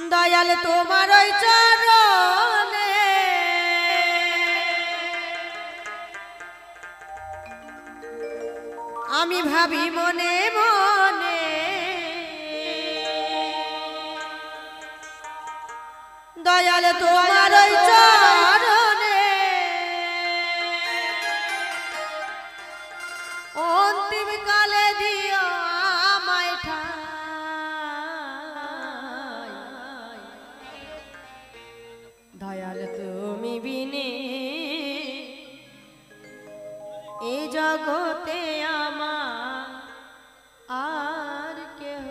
দয়াল তোমার ওই চরণে আমি ভাবি মনে মনে দয়াল তোমার ওই চরণে অন্তিম কালে দিও আমায় ঠাই দয়াল তুমি বিনে এই জগতে আমার আর কেহ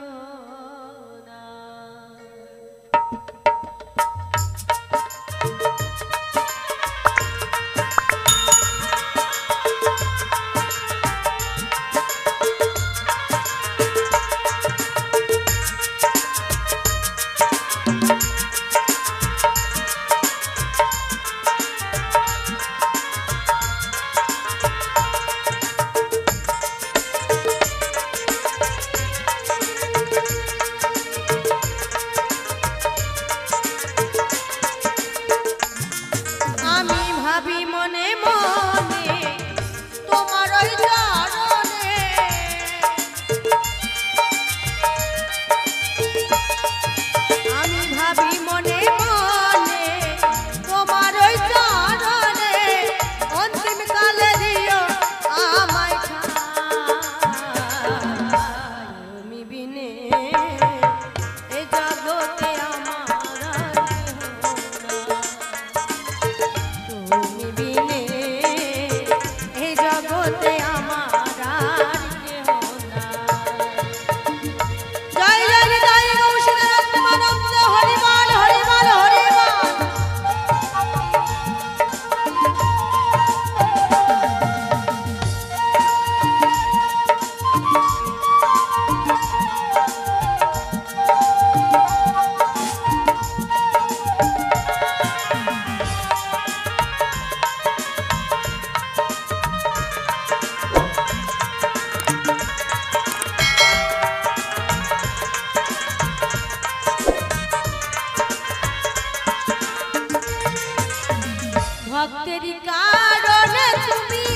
ভক্তেরই কারণে তুমি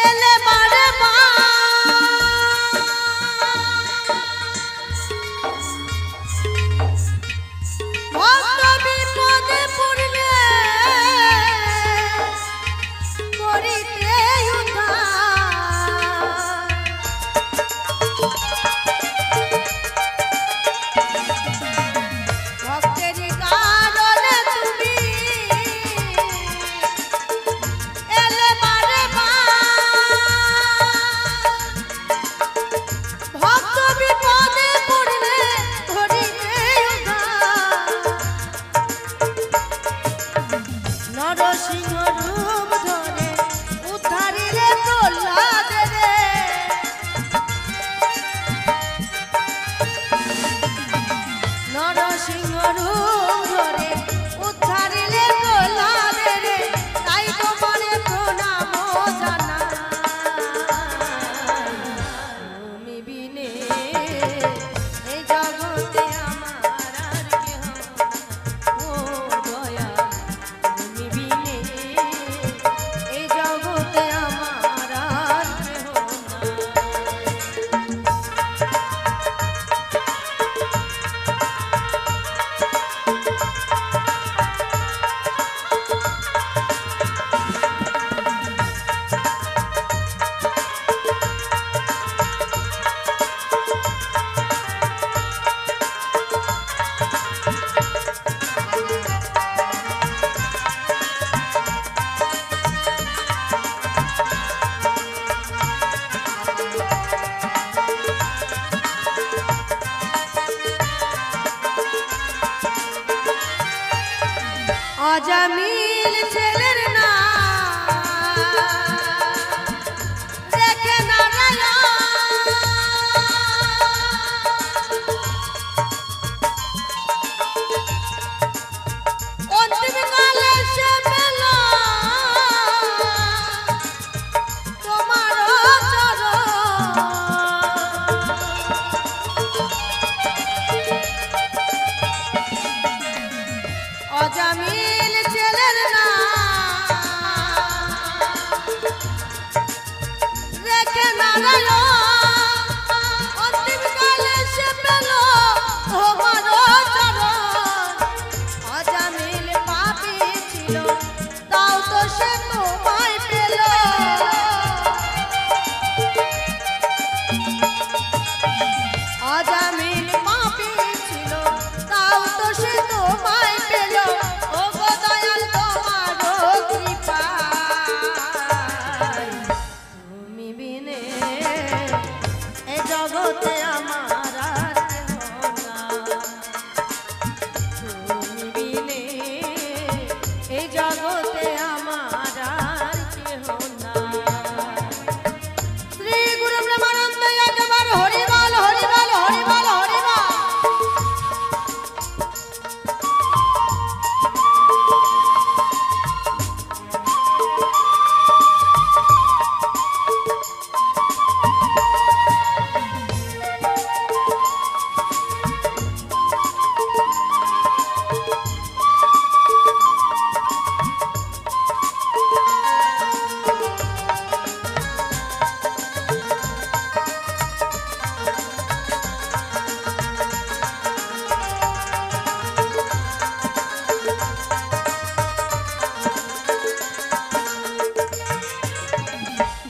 এলে বারে ভক্ত বিপদে পড়লে করিতে অজামিল ছেলের না দেখে অন্তিম কালে সে পেল তোমার চরণ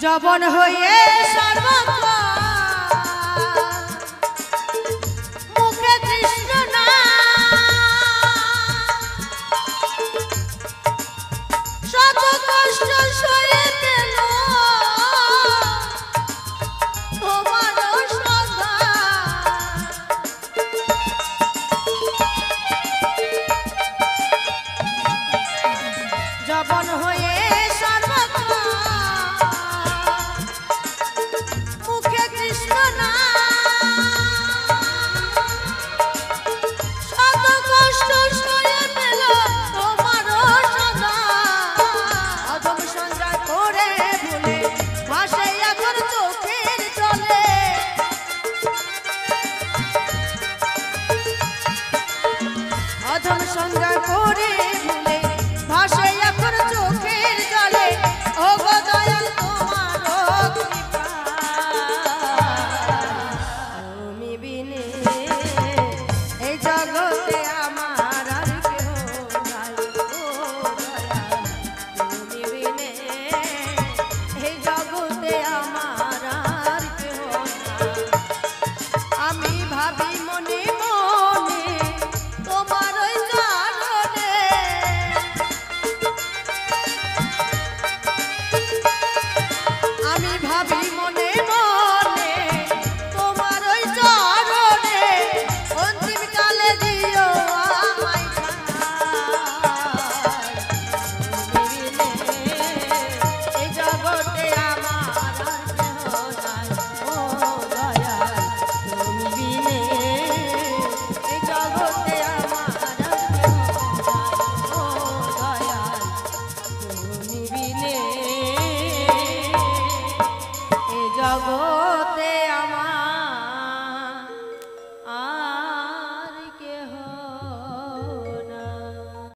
জবন হয়ে সর্বত্র মুখে কৃষ্ণ না শত কষ্ট সয়ে পেল তোমার সদা জবন হয়ে অধম সংজ্ঞা করে ভুলে ভাসে এখন চোখের জলে ও গো দয়াল তোমার কৃপা তুমি বিনে এই জগতে আমার আর কেহ নাই ও দয়াল তুমি বিনে এই জগতে আমার আর কেহ নাই আমি ভাবি মনে মনে তোমার ভাবি